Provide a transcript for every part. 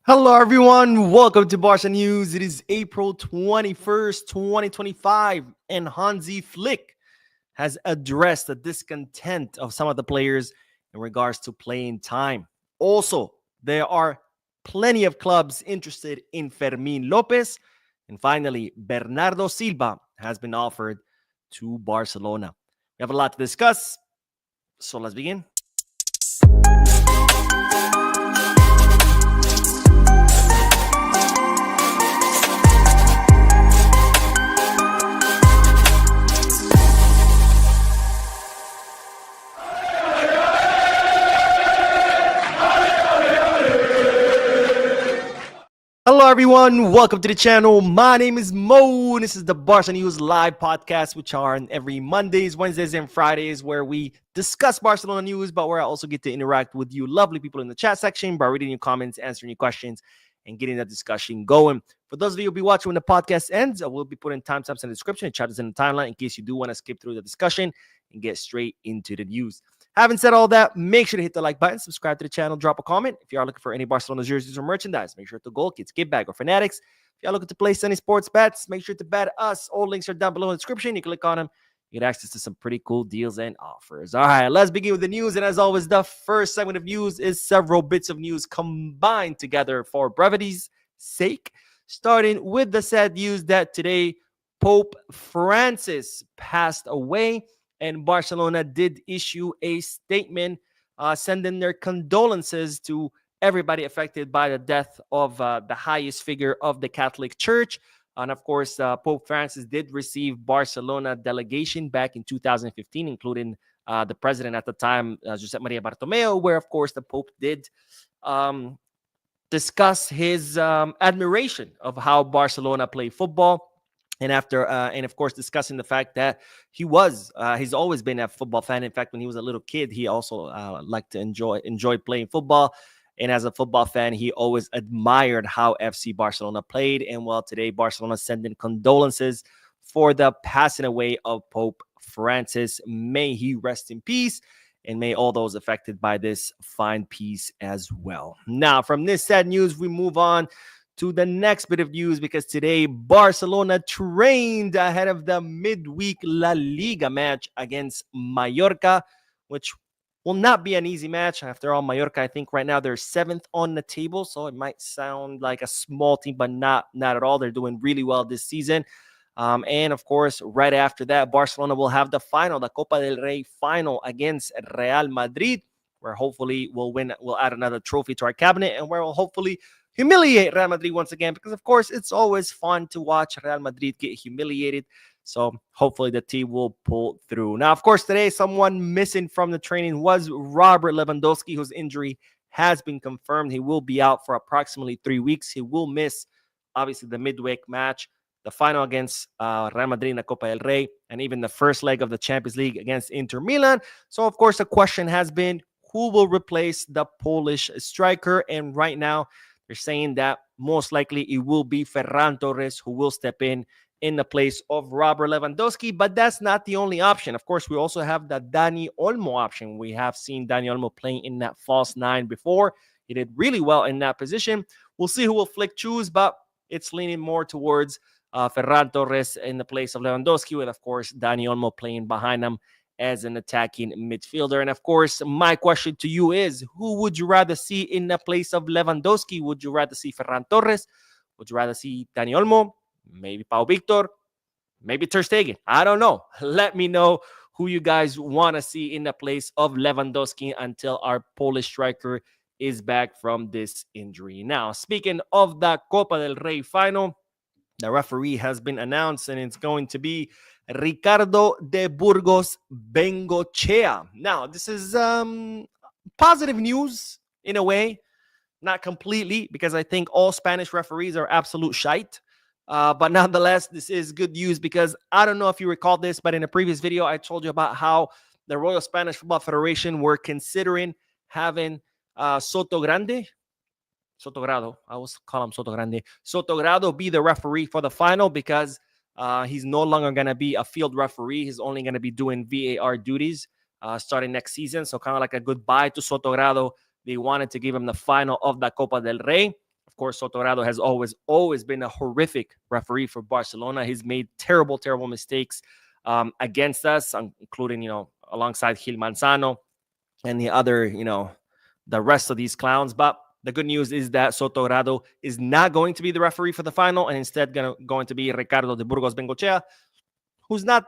Hello, everyone. Welcome to Barca News. It is April 21st, 2025, and Hansi Flick has addressed the discontent of some of the players in regards to playing time. Also, there are plenty of clubs interested in Fermin Lopez. And finally, Bernardo Silva has been offered to Barcelona. We have a lot to discuss, so let's begin. Hello, everyone. Welcome to the channel. My name is Mo. And this is the Barca News live podcast, which are on every Mondays, Wednesdays, and Fridays, where we discuss Barcelona news, but where I also get to interact with you lovely people in the chat section by reading your comments, answering your questions, and getting that discussion going. For those of you who will be watching when the podcast ends, I will be putting timestamps in the description and chapters in the timeline in case you do want to skip through the discussion and get straight into the news. Having said all that, make sure to hit the like button, subscribe to the channel, drop a comment. If you are looking for any Barcelona jerseys or merchandise, make sure to Goal Kids, Give Back, or Fanatics. If you are looking to place any sports bets, make sure to bet us. All links are down below in the description. You click on them, you get access to some pretty cool deals and offers. All right, let's begin with the news. And as always, the first segment of news is several bits of news combined together for brevity's sake. Starting with the sad news that today Pope Francis passed away. And Barcelona did issue a statement sending their condolences to everybody affected by the death of the highest figure of the Catholic Church. And of course, Pope Francis did receive Barcelona delegation back in 2015, including the president at the time, Josep Maria Bartomeu, where, of course, the Pope did discuss his admiration of how Barcelona play football. And of course, discussing the fact that he's always been a football fan. In fact, when he was a little kid, he also liked to enjoy playing football. And as a football fan, he always admired how FC Barcelona played. And well, today Barcelona sending condolences for the passing away of Pope Francis. May he rest in peace, and may all those affected by this find peace as well. Now, from this sad news, we move on to the next bit of news, because today Barcelona trained ahead of the midweek La Liga match against Mallorca, which will not be an easy match. After all, Mallorca, I think right now they're 7th on the table, so it might sound like a small team, but not at all. They're doing really well this season. And of course, right after that, Barcelona will have the final, the Copa del Rey final against Real Madrid, where hopefully we'll add another trophy to our cabinet, and where we'll hopefully humiliate Real Madrid once again, because of course it's always fun to watch Real Madrid get humiliated. So hopefully the team will pull through. Now, of course, today someone missing from the training was Robert Lewandowski, whose injury has been confirmed. He will be out for approximately 3 weeks. He will miss, obviously, the midweek match, the final against Real Madrid in the Copa del Rey, and even the first leg of the Champions League against Inter Milan. So, of course, the question has been, who will replace the Polish striker? And right now, they're saying that most likely it will be Ferran Torres who will step in the place of Robert Lewandowski. But that's not the only option. Of course, we also have the Dani Olmo option. We have seen Dani Olmo playing in that false 9 before. He did really well in that position. We'll see who will Flick choose, but it's leaning more towards Ferran Torres in the place of Lewandowski, with, of course, Dani Olmo playing behind him as an attacking midfielder. And of course, my question to you is, who would you rather see in the place of Lewandowski? Would you rather see Ferran Torres? Would you rather see Dani Olmo? Maybe Pau Victor? Maybe Ter Stegen? I don't know. Let me know who you guys want to see in the place of Lewandowski until our Polish striker is back from this injury. Now, speaking of the Copa del Rey final, the referee has been announced, and it's going to be Ricardo de Burgos Bengochea. Now, this is positive news in a way, not completely, because I think all Spanish referees are absolute shite. But nonetheless, this is good news, because I don't know if you recall this, but in a previous video, I told you about how the Royal Spanish Football Federation were considering having Sotogrado, I always call him Sotogrado be the referee for the final, because he's no longer going to be a field referee. He's only going to be doing VAR duties starting next season. So kind of like a goodbye to Sotogrado. They wanted to give him the final of the Copa del Rey. Of course, Sotorado has always been a horrific referee for Barcelona. He's made terrible mistakes against us, including, alongside Gil Manzano and the other, the rest of these clowns. But the good news is that Sotorado is not going to be the referee for the final, and instead going to be Ricardo de Burgos Bengochea, who's not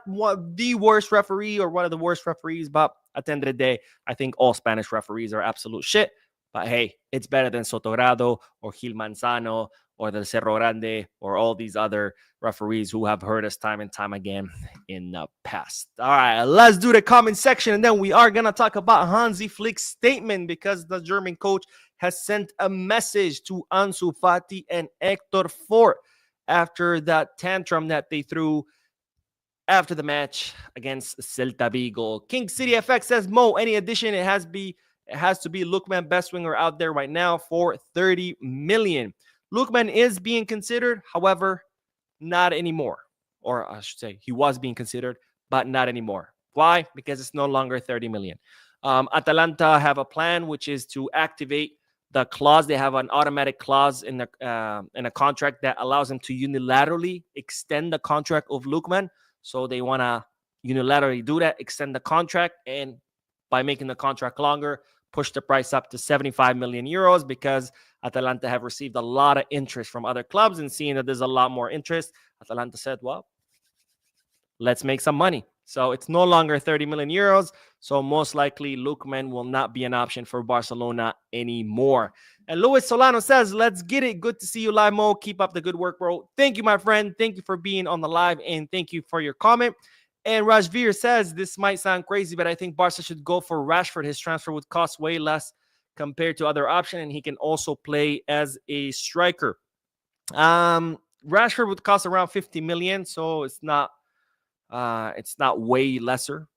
the worst referee or one of the worst referees, but at the end of the day, I think all Spanish referees are absolute shit. But hey, it's better than Sotorado or Gil Manzano or the Cerro Grande or all these other referees who have hurt us time and time again in the past. All right, let's do the comment section, and then we are going to talk about Hansi Flick's statement, because the German coach has sent a message to Ansu Fati and Hector Fort after that tantrum that they threw after the match against Celta Vigo. King City FX says, Mo, any addition, it has to be Lookman, best winger out there right now for 30 million. Lookman is being considered, however, not anymore. Or I should say, he was being considered, but not anymore. Why? Because it's no longer 30 million. Atalanta have a plan, which is to activate the clause. They have an automatic clause in a contract that allows them to unilaterally extend the contract of Lookman. So they want to unilaterally do that, extend the contract, and by making the contract longer, push the price up to 75 million euros, because Atalanta have received a lot of interest from other clubs, and seeing that there's a lot more interest, Atalanta said, well, let's make some money. So it's no longer 30 million euros. So most likely Lookman will not be an option for Barcelona anymore. And Luis Solano says, let's get it. Good to see you live, Mo. Keep up the good work, bro. Thank you, my friend. Thank you for being on the live, and thank you for your comment. And Rajveer says, this might sound crazy, but I think Barca should go for Rashford. His transfer would cost way less compared to other options, and he can also play as a striker. Rashford would cost around 50 million, so it's not way lesser.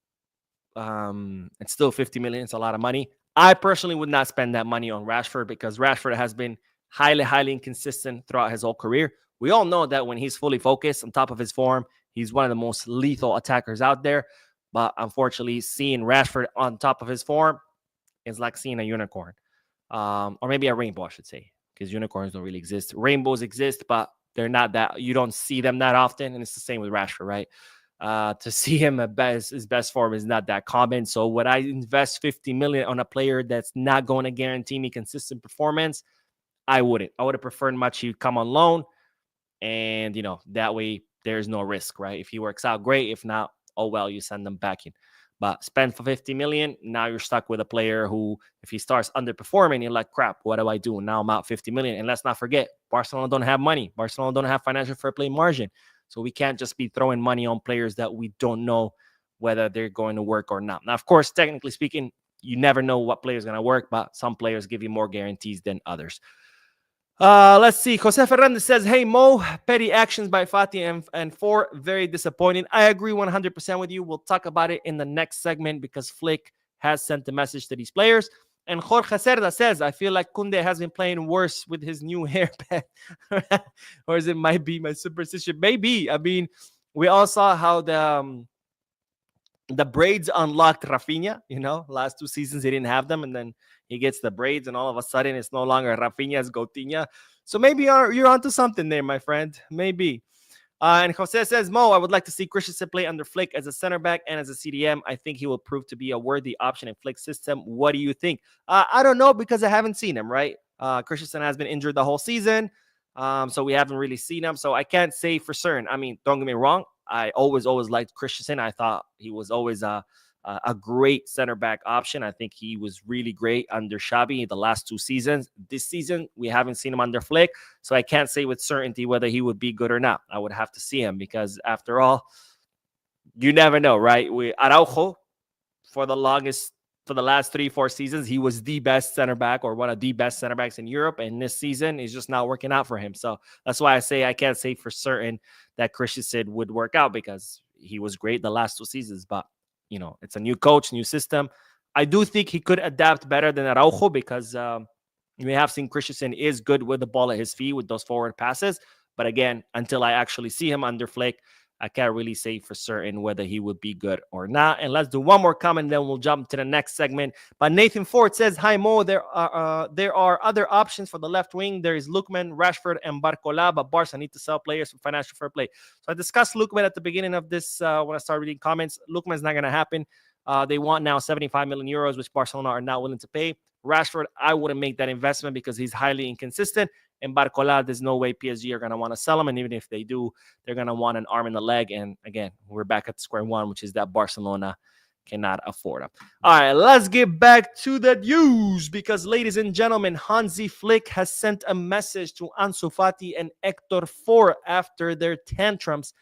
It's still 50 million. It's a lot of money. I personally would not spend that money on Rashford, because Rashford has been highly inconsistent throughout his whole career. We all know that when he's fully focused, on top of his form, he's one of the most lethal attackers out there. But unfortunately, seeing Rashford on top of his form is like seeing a unicorn. Or maybe a rainbow, I should say, because unicorns don't really exist. Rainbows exist, but they're not that, you don't see them that often. And it's the same with Rashford, right? To see him at his best form is not that common. So would I invest 50 million on a player that's not going to guarantee me consistent performance? I wouldn't. I would have preferred much he'd come on loan, and that way there's no risk, right? If he works out, great. If not, oh well, you send them back in. But spend for 50 million, now you're stuck with a player who, if he starts underperforming, you're like, crap, what do I do? Now I'm out 50 million. And let's not forget, Barcelona don't have money. Barcelona don't have financial fair play margin. So we can't just be throwing money on players that we don't know whether they're going to work or not. Now, of course, technically speaking, you never know what player is going to work, but some players give you more guarantees than others. Let's see. Jose Fernandez says, hey, Mo, petty actions by Fati and Fort, very disappointing. I agree 100% with you. We'll talk about it in the next segment, because Flick has sent a message to these players. And Jorge Cerda says, I feel like Kunde has been playing worse with his new haircut. Or is it might be my superstition? Maybe. I mean, we all saw how the braids unlocked Rafinha. Last 2 seasons he didn't have them, and then he gets the braids, and all of a sudden it's no longer Rafinha, it's Coutinho. So maybe you're onto something there, my friend. Maybe. And Jose says, Mo, I would like to see Christensen play under Flick as a center back and as a CDM. I think he will prove to be a worthy option in Flick's system. What do you think? I don't know, because I haven't seen him, right? Christensen has been injured the whole season, so we haven't really seen him. So I can't say for certain. I mean, don't get me wrong. I always liked Christensen. I thought he was always a great center back option. I think he was really great under Xavi the last 2 seasons. This season, we haven't seen him under Flick, so I can't say with certainty whether he would be good or not. I would have to see him, because after all, you never know, right? Araujo, for the last 3-4 seasons, he was the best center back, or one of the best center backs in Europe, and this season is just not working out for him. So that's why I say I can't say for certain that Christensen would work out, because he was great the last 2 seasons, but it's a new coach, new system. I do think he could adapt better than Araujo, because we have seen Christensen is good with the ball at his feet with those forward passes. But again, until I actually see him under Flick, I can't really say for certain whether he would be good or not. And let's do one more comment, then we'll jump to the next segment. But Nathan Ford says, "Hi Mo, there are other options for the left wing. There is Lookman, Rashford, and Barcola, but Barca need to sell players for financial fair play." So I discussed Lookman at the beginning of this when I started reading comments. Lookman's not going to happen. They want now 75 million euros, which Barcelona are not willing to pay. Rashford, I wouldn't make that investment because he's highly inconsistent. And Barcola, there's no way PSG are going to want to sell him. And even if they do, they're going to want an arm and a leg. And again, we're back at square one, which is that Barcelona cannot afford him. All right, let's get back to the news because, ladies and gentlemen, Hansi Flick has sent a message to Ansu Fati and Hector Ford after their tantrums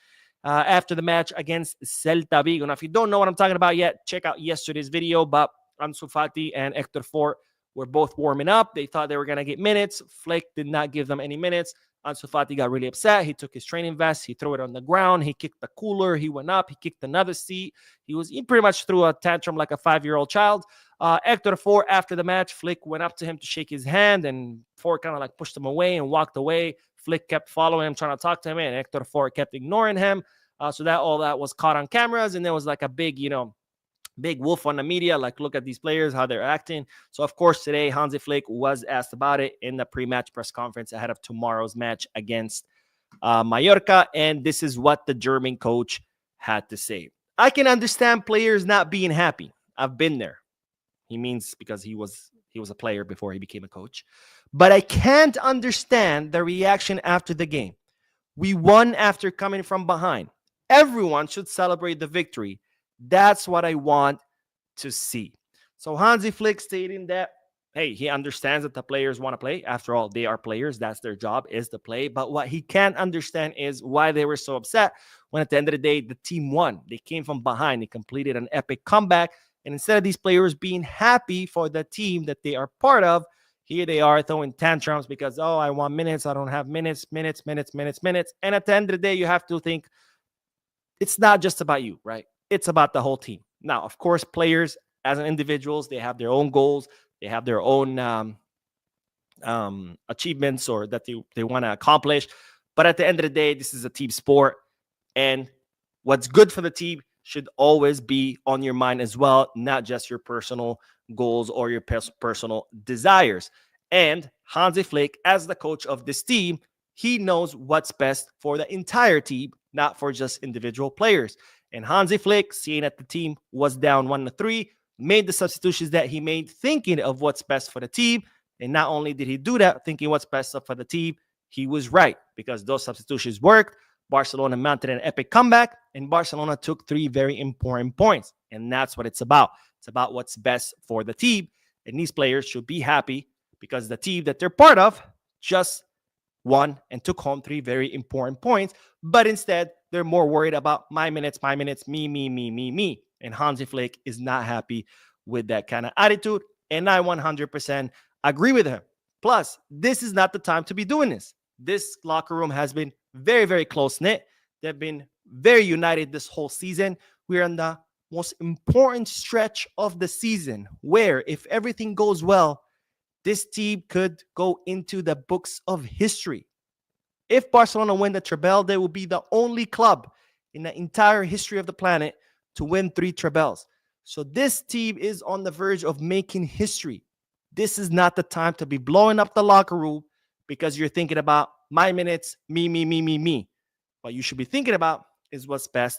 after the match against Celta Vigo. Now, if you don't know what I'm talking about yet, check out yesterday's video. But Ansu Fati and Hector Ford were both warming up. They thought they were going to get minutes. Flick did not give them any minutes. Ansu Fati got really upset. He took his training vest. He threw it on the ground. He kicked the cooler. He went up. He kicked another seat. He pretty much threw a tantrum like a 5-year-old child. Hector Ford, after the match, Flick went up to him to shake his hand, and Ford kind of like pushed him away and walked away. Flick kept following him, trying to talk to him, and Hector Ford kept ignoring him. So that all that was caught on cameras, and there was like a big wolf on the media, like, look at these players, how they're acting. So, of course, today, Hansi Flick was asked about it in the pre-match press conference ahead of tomorrow's match against Mallorca, and this is what the German coach had to say. "I can understand players not being happy. I've been there." He means because he was a player before he became a coach. "But I can't understand the reaction after the game. We won after coming from behind. Everyone should celebrate the victory. That's what I want to see." So Hansi Flick stating that, hey, he understands that the players want to play. After all, they are players. That's their job, is to play. But what he can't understand is why they were so upset when at the end of the day, the team won. They came from behind. They completed an epic comeback. And instead of these players being happy for the team that they are part of, here they are throwing tantrums because, oh, I want minutes. I don't have minutes. And at the end of the day, you have to think it's not just about you, right? It's about the whole team. Now, of course, players as individuals, they have their own goals. They have their own achievements or that they want to accomplish. But at the end of the day, this is a team sport. And what's good for the team should always be on your mind as well, not just your personal goals or your personal desires. And Hansi Flick, as the coach of this team, he knows what's best for the entire team, not for just individual players. And Hansi Flick, seeing that the team was down 1-3, made the substitutions that he made, thinking of what's best for the team. And not only did he do that, thinking what's best for the team, he was right because those substitutions worked. Barcelona mounted an epic comeback, and Barcelona took 3 very important points. And that's what it's about. It's about what's best for the team. And these players should be happy because the team that they're part of just won and took home 3 very important points. But instead, they're more worried about my minutes, me. And Hansi Flick is not happy with that kind of attitude. And I 100% agree with him. Plus, this is not the time to be doing this. This locker room has been very, very close-knit. They've been very united this whole season. We're in the most important stretch of the season where, if everything goes well, this team could go into the books of history. If Barcelona win the treble, they will be the only club in the entire history of the planet to win 3 trebles. So this team is on the verge of making history. This is not the time to be blowing up the locker room because you're thinking about my minutes, me. What you should be thinking about is what's best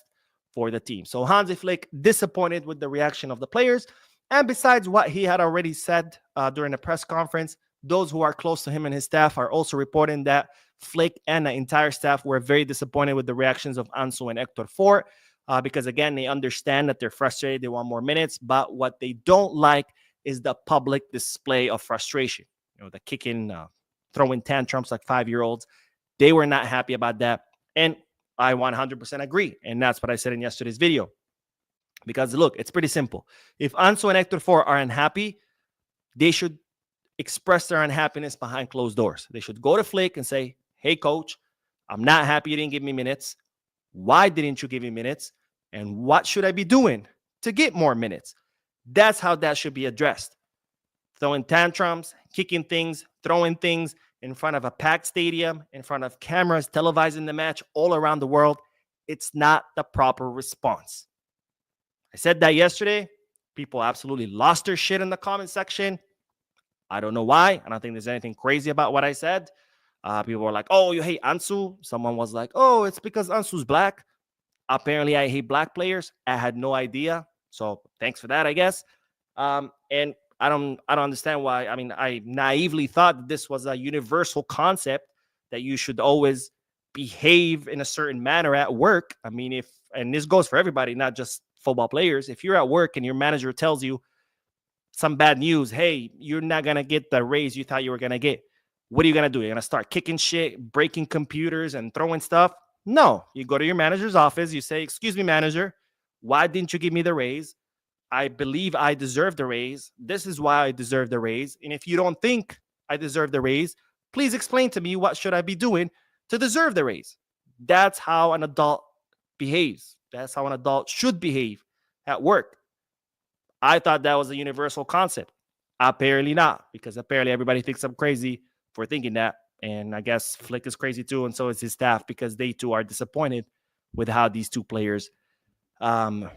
for the team. So Hansi Flick disappointed with the reaction of the players. And besides what he had already said during the press conference, those who are close to him and his staff are also reporting that Flick and the entire staff were very disappointed with the reactions of Ansu and Hector Ford because, again, they understand that they're frustrated. They want more minutes. But what they don't like is the public display of frustration. The kicking, throwing tantrums like 5-year-olds. They were not happy about that. And I 100% agree. And that's what I said in yesterday's video. Because, look, it's pretty simple. If Ansu and Hector Ford are unhappy, they should express their unhappiness behind closed doors. They should go to Flick and say, hey, coach, I'm not happy you didn't give me minutes. Why didn't you give me minutes? And what should I be doing to get more minutes? That's how that should be addressed. Throwing tantrums, kicking things, throwing things in front of a packed stadium, in front of cameras, televising the match all around the world. It's not the proper response. I said that yesterday. People absolutely lost their shit in the comment section. I don't know why. I don't think there's anything crazy about what I said. People were like, oh, you hate Ansu. Someone was like, oh, it's because Ansu's black. Apparently, I hate black players. I had no idea. So thanks for that, I guess. And I don't understand why. I mean, I naively thought that this was a universal concept that you should always behave in a certain manner at work. I mean, and this goes for everybody, not just football players. If you're at work and your manager tells you some bad news, hey, you're not going to get the raise you thought you were going to get. What are you going to do? You're going to start kicking shit, breaking computers and throwing stuff? No, you go to your manager's office. You say, excuse me, manager, why didn't you give me the raise? I believe I deserve the raise. This is why I deserve the raise. And if you don't think I deserve the raise, please explain to me what should I be doing to deserve the raise. That's how an adult behaves. That's how an adult should behave at work. I thought that was a universal concept. Apparently not, because apparently everybody thinks I'm crazy for thinking that. And I guess Flick is crazy too, and so is his staff, because they too are disappointed with how these two players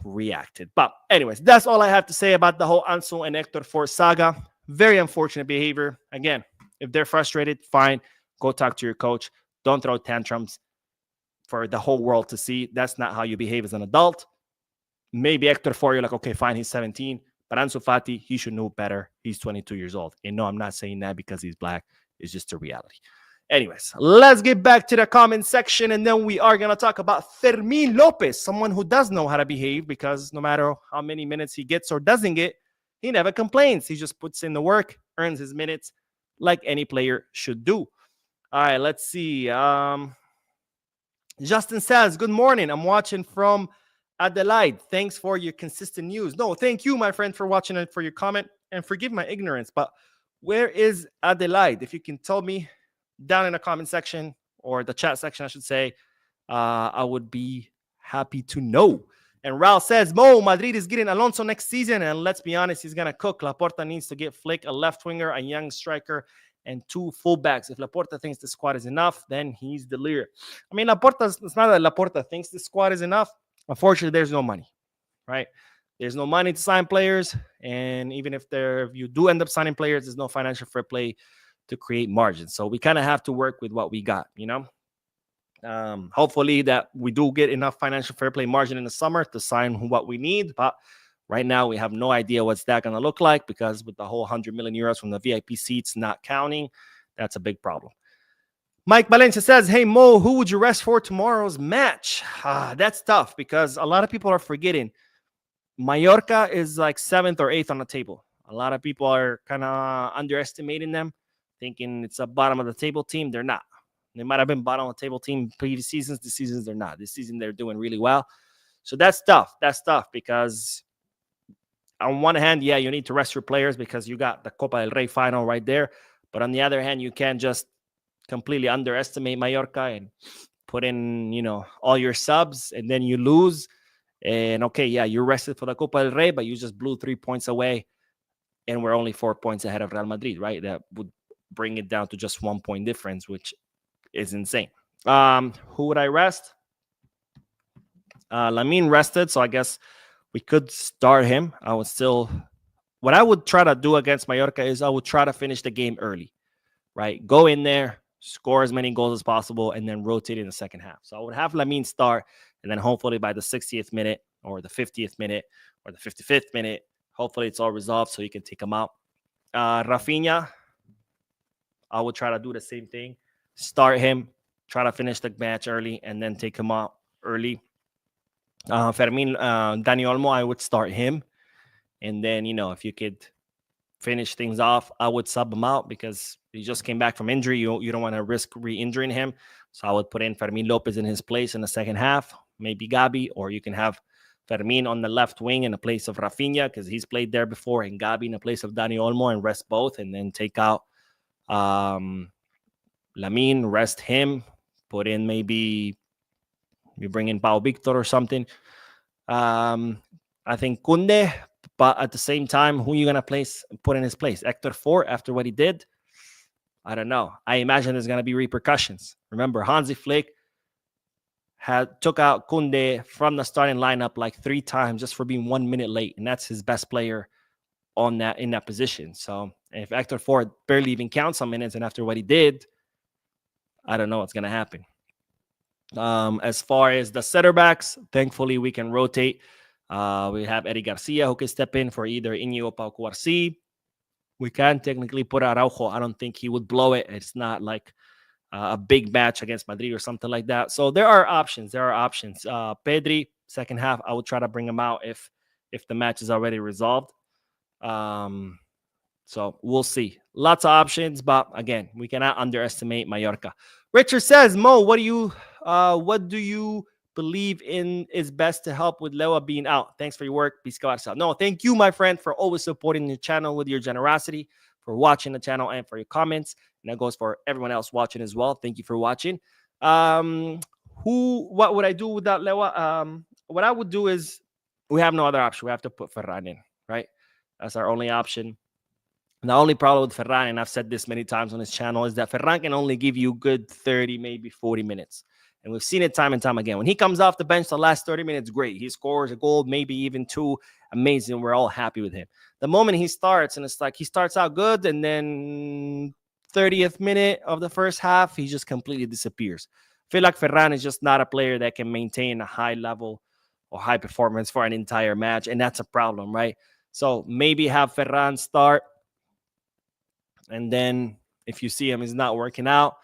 reacted. But anyways, that's all I have to say about the whole Ansu and Hector Fort saga. Very unfortunate behavior. Again, if they're frustrated, fine. Go talk to your coach. Don't throw tantrums for the whole world to see. That's not how you behave as an adult. Maybe Hector Fort, you're like, okay, fine, he's 17. But Ansu Fati, he should know better. He's 22 years old. And no, I'm not saying that because he's black. It's just a reality. Anyways, let's get back to the comment section, and then we are going to talk about Fermin Lopez, someone who does know how to behave, because no matter how many minutes he gets or doesn't get, he never complains. He just puts in the work, earns his minutes like any player should do. All right, let's see. Justin says, good morning. I'm watching from Adelaide. Thanks for your consistent news. No, thank you, my friend, for watching and for your comment, and forgive my ignorance, but where is Adelaide? If you can tell me down in the comment section, or the chat section, I should say, I would be happy to know. And Raul says, Mo, Madrid is getting Alonso next season, and let's be honest, he's going to cook. Laporta needs to get Flick a left winger, a young striker, and 2 fullbacks. If Laporta thinks the squad is enough, then he's the leader. I mean, it's not that Laporta thinks the squad is enough. Unfortunately, there's no money, right? There's no money to sign players, and even if you do end up signing players, there's no financial fair play to create margins. So we kind of have to work with what we got, you know? Hopefully that we do get enough financial fair play margin in the summer to sign what we need, but right now we have no idea what's that going to look like, because with the whole 100 million euros from the VIP seats not counting, that's a big problem. Mike Valencia says, hey, Mo, who would you rest for tomorrow's match? That's tough, because a lot of people are forgetting Mallorca is like 7th or 8th on the table. A lot of people are kind of underestimating them, thinking it's a bottom of the table team. They're not. They might have been bottom of the table team previous seasons. This season, they're not. This season, they're doing really well. So that's tough. That's tough, because on one hand, yeah, you need to rest your players because you got the Copa del Rey final right there. But on the other hand, you can't just completely underestimate Mallorca and put in, all your subs, and then you lose. And okay, yeah, you're rested for the Copa del Rey, but you just blew 3 points away, and we're only 4 points ahead of Real Madrid, right? That would bring it down to just 1 point difference, which is insane. Who would I rest? Lamine rested, so I guess we could start him. What I would try to do against Mallorca is I would try to finish the game early, right? Go in there, score as many goals as possible, and then rotate in the second half. So I would have Lamine start, and then hopefully by the 60th minute or the 50th minute or the 55th minute, hopefully it's all resolved so you can take him out. Rafinha, I would try to do the same thing. Start him, try to finish the match early, and then take him out early. Fermin, Dani Olmo, I would start him. And then, if you could finish things off, I would sub him out because he just came back from injury. You don't want to risk re-injuring him. So I would put in Fermin Lopez in his place in the second half, maybe Gabi, or you can have Fermin on the left wing in the place of Rafinha because he's played there before, and Gabi in the place of Dani Olmo, and rest both, and then take out Lamine, rest him, put in maybe we bring in Pau Victor or something. I think Kunde, but at the same time, who are you going to put in his place? Hector Fort, after what he did? I don't know. I imagine there's going to be repercussions. Remember, Hansi Flick took out Kunde from the starting lineup like 3 times just for being 1 minute late, and that's his best player on that in that position. So if Hector Ford barely even counts some minutes, and after what he did, I don't know what's gonna happen. As far as the center backs, thankfully we can rotate. We have Eddie Garcia who can step in for either Iñigo Pau Cuarci. We can technically put Araujo. I don't think he would blow it. It's not like a big match against Madrid or something like that. So there are options. Pedri, second half, I would try to bring him out if the match is already resolved. So we'll see. Lots of options, but again, we cannot underestimate Mallorca. Richard says, Mo, what do you believe in is best to help with Lewa being out? Thanks for your work. No, thank you, my friend, for always supporting the channel with your generosity, for watching the channel, and for your comments. And that goes for everyone else watching as well. Thank you for watching. What would I do without Lewa? What I would do is we have no other option. We have to put Ferran in, right? That's our only option. The only problem with Ferran, and I've said this many times on his channel, is that Ferran can only give you good 30, maybe 40 minutes. And we've seen it time and time again. When he comes off the bench the last 30 minutes, great. He scores a goal, maybe even 2. Amazing. We're all happy with him. The moment he starts, and it's like he starts out good, and then 30th minute of the first half, he just completely disappears. I feel like Ferran is just not a player that can maintain a high level or high performance for an entire match, and that's a problem, right? So maybe have Ferran start, and then if you see him is not working out,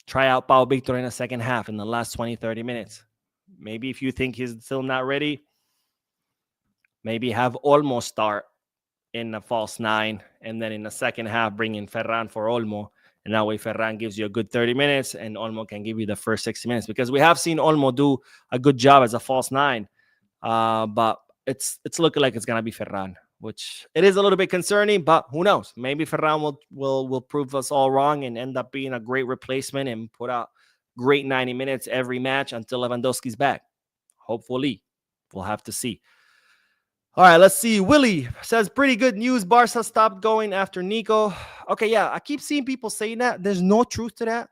try out Pau Victor in the second half in the last 20, 30 minutes. Maybe if you think he's still not ready, maybe have Olmo start in the false 9, and then in the second half, bring in Ferran for Olmo. And that way Ferran gives you a good 30 minutes, and Olmo can give you the first 60 minutes. Because we have seen Olmo do a good job as a false 9, but it's looking like it's going to be Ferran, which it is a little bit concerning, but who knows? Maybe Ferran will prove us all wrong and end up being a great replacement and put out great 90 minutes every match until Lewandowski's back. Hopefully. We'll have to see. All right, let's see. Willie says, pretty good news. Barca stopped going after Nico. Okay, yeah, I keep seeing people saying that. There's no truth to that.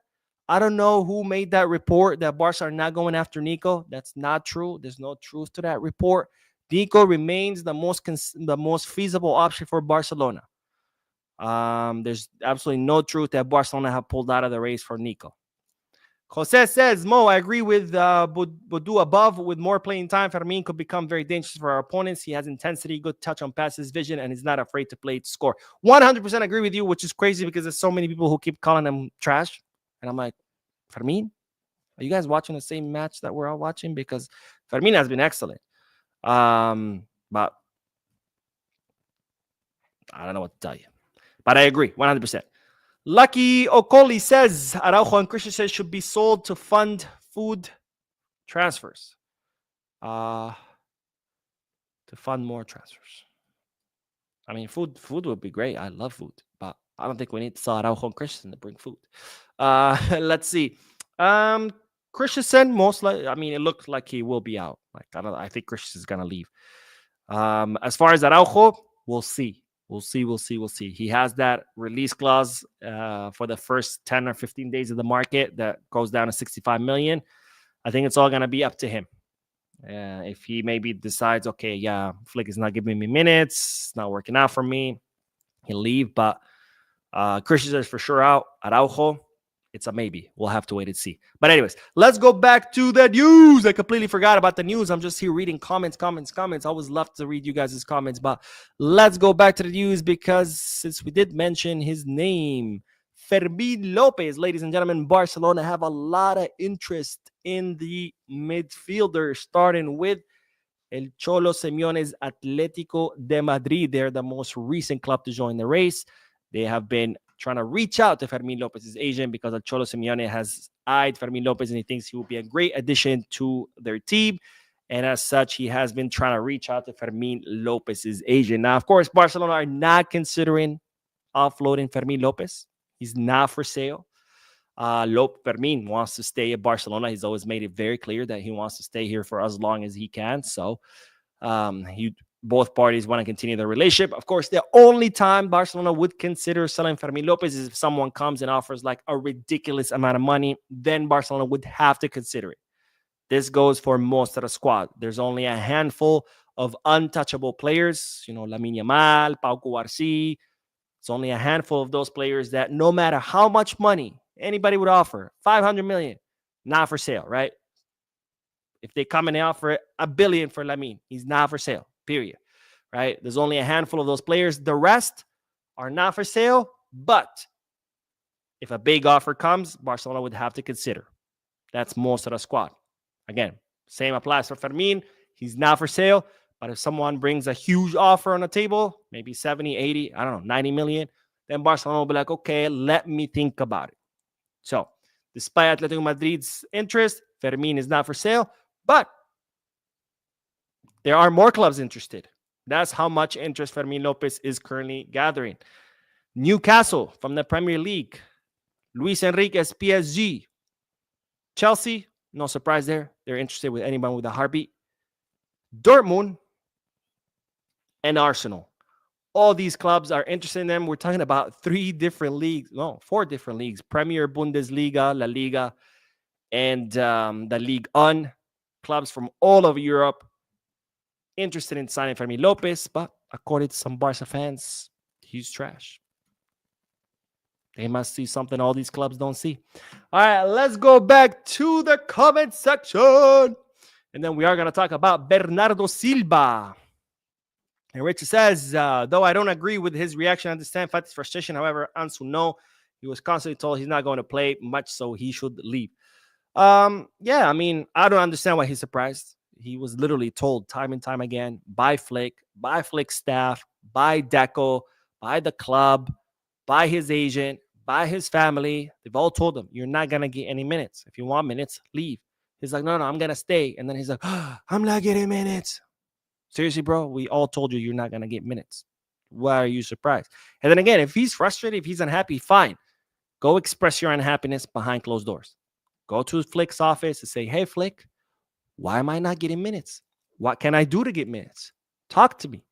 I don't know who made that report that Barca are not going after Nico. That's not true. There's no truth to that report. Nico remains the most feasible option for Barcelona. There's absolutely no truth that Barcelona have pulled out of the race for Nico. Jose says, Mo, I agree with Bodu above. With more playing time, Fermin could become very dangerous for our opponents. He has intensity, good touch on passes, vision, and he's not afraid to play to score. 100% agree with you, which is crazy because there's so many people who keep calling him trash. And I'm like, Fermin, are you guys watching the same match that we're all watching? Because Fermin has been excellent. But I don't know what to tell you. But I agree, 100%. Lucky Okoli says Araujo and Christensen should be sold to fund food transfers. To fund more transfers. I mean, food would be great. I love food, but I don't think we need to sell Araujo and Christensen to bring food. Let's see. Christensen, most likely, I mean, it looks like he will be out. I think Christensen's gonna leave. As far as Araujo, we'll see. We'll see. He has that release clause for the first 10 or 15 days of the market that goes down to 65 million. I think it's all going to be up to him. If he maybe decides, okay, yeah, Flick is not giving me minutes, it's not working out for me, he'll leave. But Christian is for sure out. Araujo, it's a maybe. We'll have to wait and see. But anyways, let's go back to the news. I completely forgot about the news. I'm just here reading comments. I always love to read you guys' comments, but let's go back to the news because since we did mention his name, Fermin Lopez, ladies and gentlemen, Barcelona have a lot of interest in the midfielder, starting with El Cholo Simeone's Atlético de Madrid. They're the most recent club to join the race. They have been trying to reach out to Fermin Lopez's agent because El Cholo Simeone has eyed Fermin Lopez and he thinks he will be a great addition to their team. And as such, he has been trying to reach out to Fermin Lopez's agent. Now, of course, Barcelona are not offloading Fermin Lopez. He's not for sale. Fermin wants to stay at Barcelona. He's always made it very clear that he wants to stay here for as long as he can. So both parties want to continue their relationship. Of course, the only time Barcelona would consider selling Fermin Lopez is if someone comes and offers like a ridiculous amount of money. Then Barcelona would have to consider it. This goes for most of the squad. There's only a handful of untouchable players, Lamine Yamal, Pau Cubarsí. It's only a handful of those players that no matter how much money anybody would offer, 500 million, not for sale, right? If they come and they offer a billion for Lamine, he's not for sale, period, right? There's only a handful of those players. The rest are not for sale, but if a big offer comes, Barcelona would have to consider. That's most of the squad. Again, same applies for Fermin. He's not for sale, but if someone brings a huge offer on the table, maybe 70, 80, I don't know, 90 million, then Barcelona will be like, okay, let me think about it. So, despite Atletico Madrid's interest, Fermin is not for sale, but there are more clubs interested. That's how much interest Fermin Lopez is currently gathering. Newcastle from the Premier League. Luis Enrique's PSG. Chelsea, no surprise there. They're interested with anyone with a heartbeat. Dortmund and Arsenal. All these clubs are interested in them. We're talking about 4 different leagues. Premier, Bundesliga, La Liga, and the Ligue 1. Clubs from all over Europe interested in signing Fermin Lopez, but according to some Barca fans, he's trash. They must see something all these clubs don't see. All right, let's go back to the comment section. And then we are going to talk about Bernardo Silva. And Richard says, though I don't agree with his reaction, I understand Fati's frustration. However, Ansu, no, he was constantly told he's not going to play much, so he should leave. Yeah, I mean, I don't understand why he's surprised. He was literally told time and time again by Flick, by Flick's staff, by Deco, by the club, by his agent, by his family. They've all told him, you're not going to get any minutes. If you want minutes, leave. He's like, no, I'm going to stay. And then he's like, I'm not getting minutes. Seriously, bro, we all told you you're not going to get minutes. Why are you surprised? And then again, if he's frustrated, if he's unhappy, fine. Go express your unhappiness behind closed doors. Go to Flick's office and say, hey, Flick, why am I not getting minutes? What can I do to get minutes? Talk to me.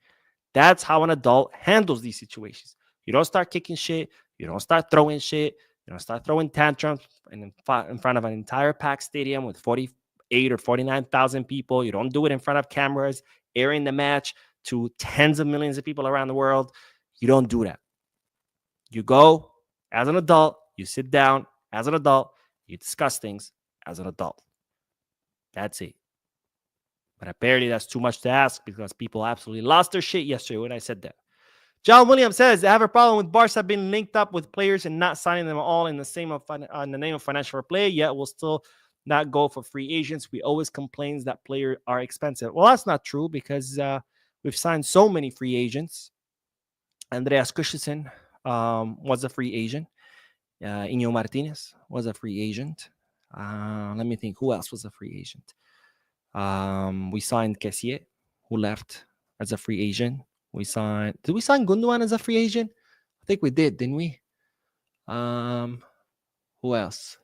That's how an adult handles these situations. You don't start kicking shit. You don't start throwing shit. You don't start throwing tantrums in front of an entire packed stadium with 48 or 49,000 people. You don't do it in front of cameras, airing the match to tens of millions of people around the world. You don't do that. You go as an adult. You sit down as an adult. You discuss things as an adult. That's it. But apparently that's too much to ask because people absolutely lost their shit yesterday when I said that. John Williams says, I have a problem with Barca being linked up with players and not signing them all in the name of financial fair play, yet we'll still not go for free agents. We always complain that players are expensive. Well, that's not true because we've signed so many free agents. Andreas Christensen was a free agent. Iñigo Martinez was a free agent. Let me think. Who else was a free agent? We signed Kessier, who left as a free agent. Did we sign Gundogan as a free agent? I think we did, didn't we? Who else?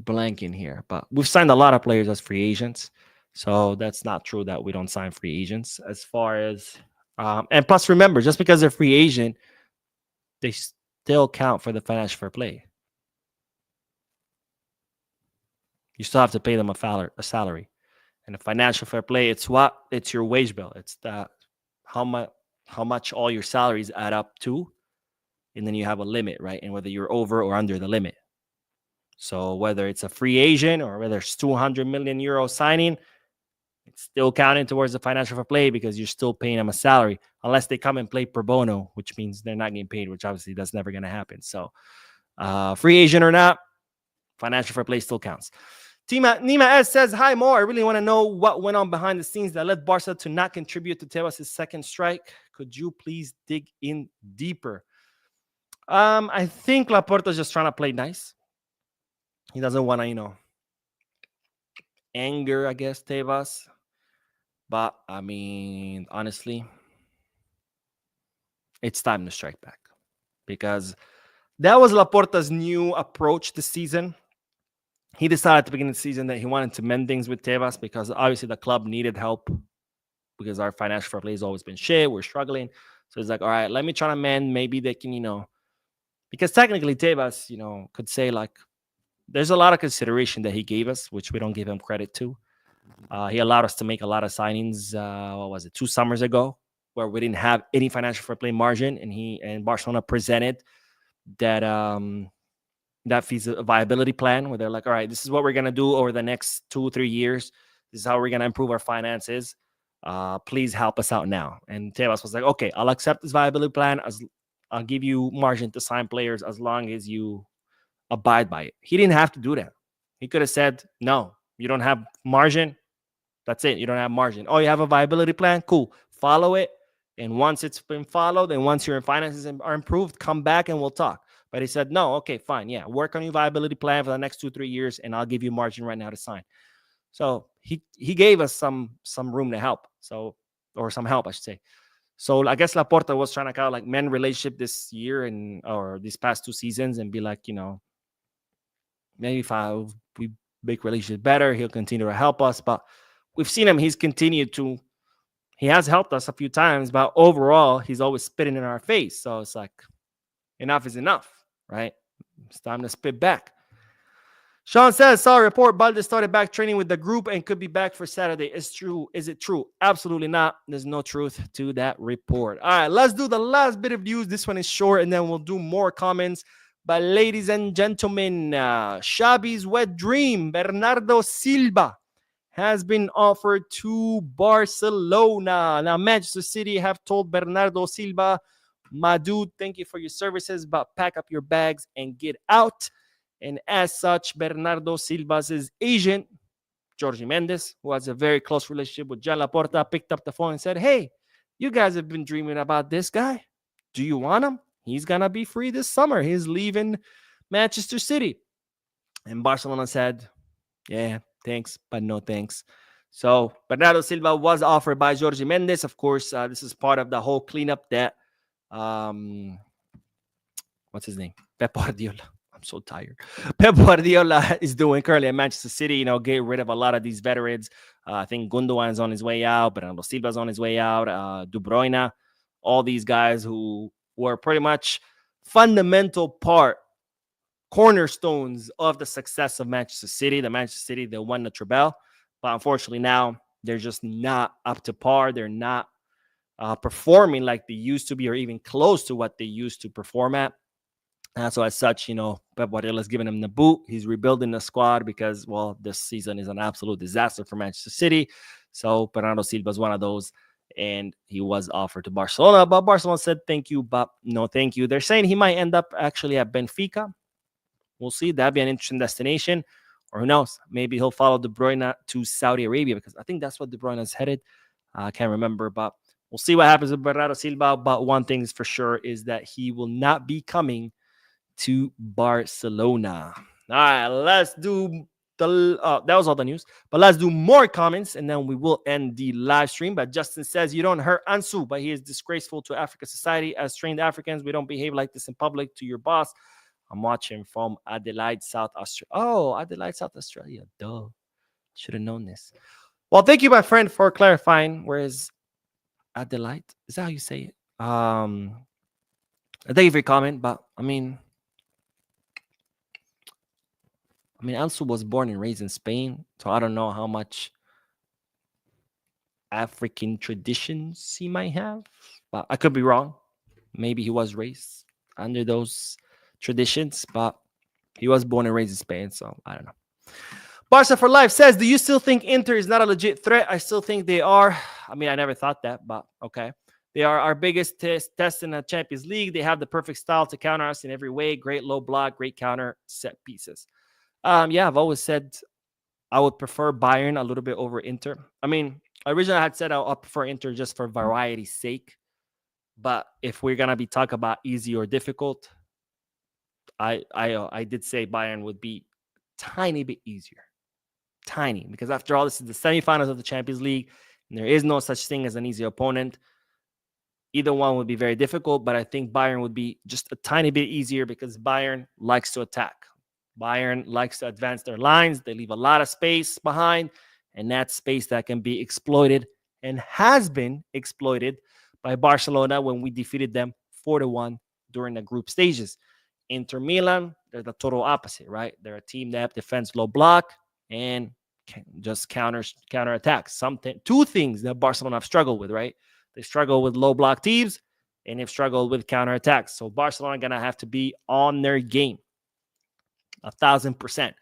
Blanking here, but we've signed a lot of players as free agents. So that's not true that we don't sign free agents. As far as, and plus remember, just because they're free agent, they still count for the financial fair play. You still have to pay them a salary. And the financial fair play, it's what? It's your wage bill. It's how much all your salaries add up to. And then you have a limit, right? And whether you're over or under the limit. So whether it's a free agent or whether it's 200 million euro signing, it's still counting towards the financial fair play because you're still paying them a salary unless they come and play pro bono, which means they're not getting paid, which obviously that's never going to happen. So free agent or not, financial fair play still counts. Nima S says, hi, Mo. I really want to know what went on behind the scenes that led Barca to not contribute to Tebas' second strike. Could you please dig in deeper? I think Laporta's just trying to play nice. He doesn't want to, anger, I guess, Tebas. But, I mean, honestly, it's time to strike back. Because that was Laporta's new approach this season. He decided at the beginning of the season that he wanted to mend things with Tebas because obviously the club needed help because our financial fair play has always been shit. We're struggling. So he's like, all right, let me try to mend. Maybe they can, because technically Tebas, could say like, there's a lot of consideration that he gave us, which we don't give him credit to. He allowed us to make a lot of signings. What was it, 2 summers ago, where we didn't have any financial fair play margin, and he and Barcelona presented that that viability plan, where they're like, all right, this is what we're gonna do over the next 2 3 years. This is how we're gonna improve our finances. Please help us out now. And Tebas was like, okay, I'll accept this viability plan. I'll give you margin to sign players as long as you abide by it. He didn't have to do that. He could have said, no, you don't have margin. That's it. You don't have margin. Oh, you have a viability plan? Cool. Follow it. And once it's been followed, and once your finances are improved, come back and we'll talk. But he said, no, okay, fine. Yeah, work on your viability plan for the next 2 3 years, and I'll give you margin right now to sign. So he gave us some room to help. So, or some help, I should say. So I guess Laporta was trying to kind of like mend relationship this year or these past 2 seasons and be like, maybe if we make relationship better, he'll continue to help us. But we've seen him. He has helped us a few times, but overall, he's always spitting in our face. So it's like, enough is enough, right? It's time to spit back. Sean says, saw a report Balde started back training with the group and could be back for Saturday. Is it true? Absolutely not. There's no truth to that report. All right, let's do the last bit of news. This one is short, and then we'll do more comments. But ladies and gentlemen, Xabi's wet dream, Bernardo Silva, has been offered to Barcelona. Now, Manchester City have told Bernardo Silva, my dude, thank you for your services, but pack up your bags and get out. And as such, Bernardo Silva's agent, Jorge Mendes, who has a very close relationship with Jan Laporta, picked up the phone and said, hey, you guys have been dreaming about this guy. Do you want him? He's going to be free this summer. He's leaving Manchester City. And Barcelona said, yeah, thanks, but no thanks. So Bernardo Silva was offered by Jorge Mendes. Of course, this is part of the whole cleanup that, what's his name? Pep Guardiola. I'm so tired. Pep Guardiola is doing currently at Manchester City, get rid of a lot of these veterans. I think Gundogan is on his way out. Bernardo Silva is on his way out. De Bruyne, all these guys who were pretty much fundamental cornerstones of the success of Manchester City. The Manchester City, they won the treble. But unfortunately now, they're just not up to par. They're not performing like they used to be or even close to what they used to perform at. So as such, Pep Guardiola is giving him the boot. He's rebuilding the squad because, well, this season is an absolute disaster for Manchester City. So Bernardo Silva is one of those, and he was offered to Barcelona. But Barcelona said, thank you, but no thank you. They're saying he might end up actually at Benfica. We'll see. That'd be an interesting destination. Or who knows? Maybe he'll follow De Bruyne to Saudi Arabia, because I think that's what De Bruyne is headed. I can't remember, but we'll see what happens with Bernardo Silva. But one thing is for sure is that he will not be coming to Barcelona. All right, let's do that was all the news, but let's do more comments and then we will end the live stream. But Justin says, you don't hurt Ansu, but he is disgraceful to Africa society. As trained Africans, we don't behave like this in public to your boss. I'm watching from Adelaide, South Australia. Oh, Adelaide, South Australia. Duh. Should have known this. Well, thank you, my friend, for clarifying. Where is Adelaide? Is that how you say it? Thank you for your comment, but I mean, Ansu was born and raised in Spain, so I don't know how much African traditions he might have, but I could be wrong. Maybe he was raised under those traditions, but he was born and raised in Spain, so I don't know. Barca for Life says, do you still think Inter is not a legit threat? I still think they are. I never thought that, but okay. They are our biggest test in the Champions League. They have the perfect style to counter us in every way. Great low block, great counter, set pieces. I've always said I would prefer Bayern a little bit over Inter. Originally I had said I'll prefer Inter just for variety's sake. But if we're going to be talking about easy or difficult, I did say Bayern would be tiny bit easier. Tiny. Because after all, this is the semifinals of the Champions League, and there is no such thing as an easy opponent. Either one would be very difficult, but I think Bayern would be just a tiny bit easier because Bayern likes to attack. Bayern likes to advance their lines. They leave a lot of space behind, and that's space that can be exploited and has been exploited by Barcelona when we defeated them 4-1 during the group stages. Inter Milan, they're the total opposite, right? They're a team that defends low block and can just counter attacks. Two things that Barcelona have struggled with, right? They struggle with low block teams and they've struggled with counter attacks. So Barcelona are gonna have to be on their game, 1,000%.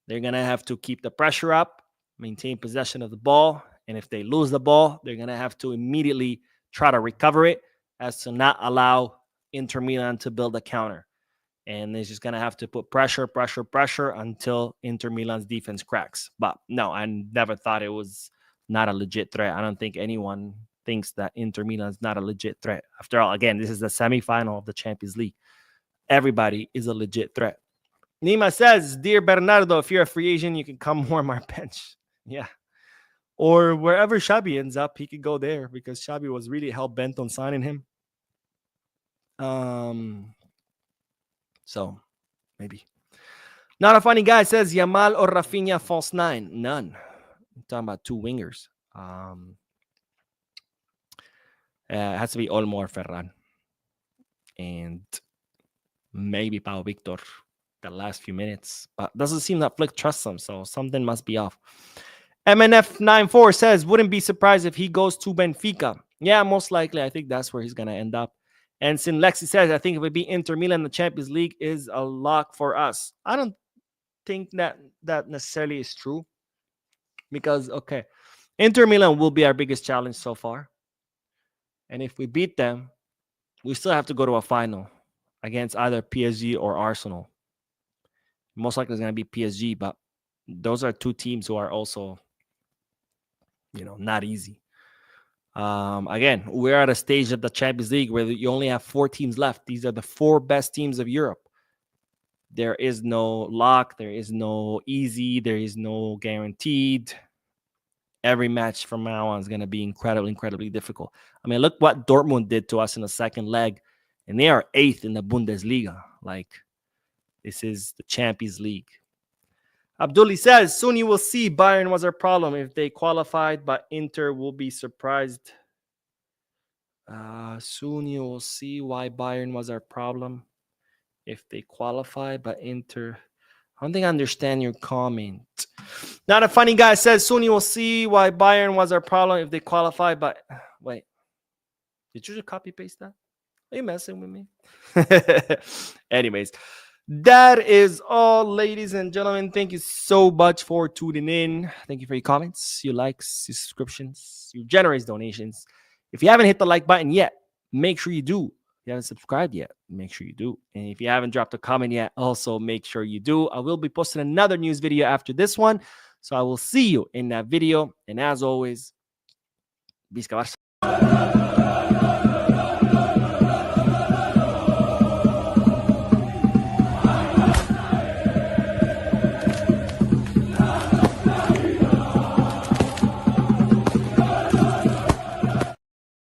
They're gonna have to keep the pressure up, maintain possession of the ball, and if they lose the ball, they're gonna have to immediately try to recover it, as to not allow Inter Milan to build a counter. And they're just going to have to put pressure until Inter Milan's defense cracks. But no, I never thought it was not a legit threat. I don't think anyone thinks that Inter Milan is not a legit threat. After all, again, this is the semifinal of the Champions League. Everybody is a legit threat. Nima says, Dear Bernardo, if you're a free agent, you can come warm our bench. Yeah. Or wherever Xabi ends up, he could go there because Xabi was really hell-bent on signing him. So maybe. Not a funny guy says Yamal or Rafinha false nine. None. I'm talking about two wingers. It has to be Olmo or Ferran. And maybe Pau Victor the last few minutes. But doesn't seem that Flick trusts him, so something must be off. MNF94 says, wouldn't be surprised if he goes to Benfica. Yeah, most likely. I think that's where he's going to end up. And Sin Lexi says, I think if it be Inter Milan, the Champions League is a lock for us. I don't think that necessarily is true. Because, okay, Inter Milan will be our biggest challenge so far. And if we beat them, we still have to go to a final against either PSG or Arsenal. Most likely it's going to be PSG, but those are two teams who are also, not easy. Again, we're at a stage of the Champions League where you only have 4 teams left. These are the 4 best teams of Europe. There is no lock. There is no easy. There is no guaranteed. Every match from now on is going to be incredibly difficult. I mean, look what Dortmund did to us in the second leg, and they are 8th in the Bundesliga. Like, this is the Champions League. Abdulli says, soon you will see Bayern was our problem. If they qualified, but Inter will be surprised. Soon you will see why Bayern was our problem. If they qualify, but Inter. I don't think I understand your comment. Not a funny guy says, soon you will see why Bayern was our problem if they qualify, but wait. Did you just copy paste that? Are you messing with me? Anyways. That is all, ladies and gentlemen. Thank you so much for tuning in. Thank you for your comments, your likes, your subscriptions, your generous donations. If you haven't hit the like button yet, make sure you do. If you haven't subscribed yet, make sure you do. And if you haven't dropped a comment yet, also make sure you do. I will be posting another news video after this one. So I will see you in that video. And as always, Visca Barça.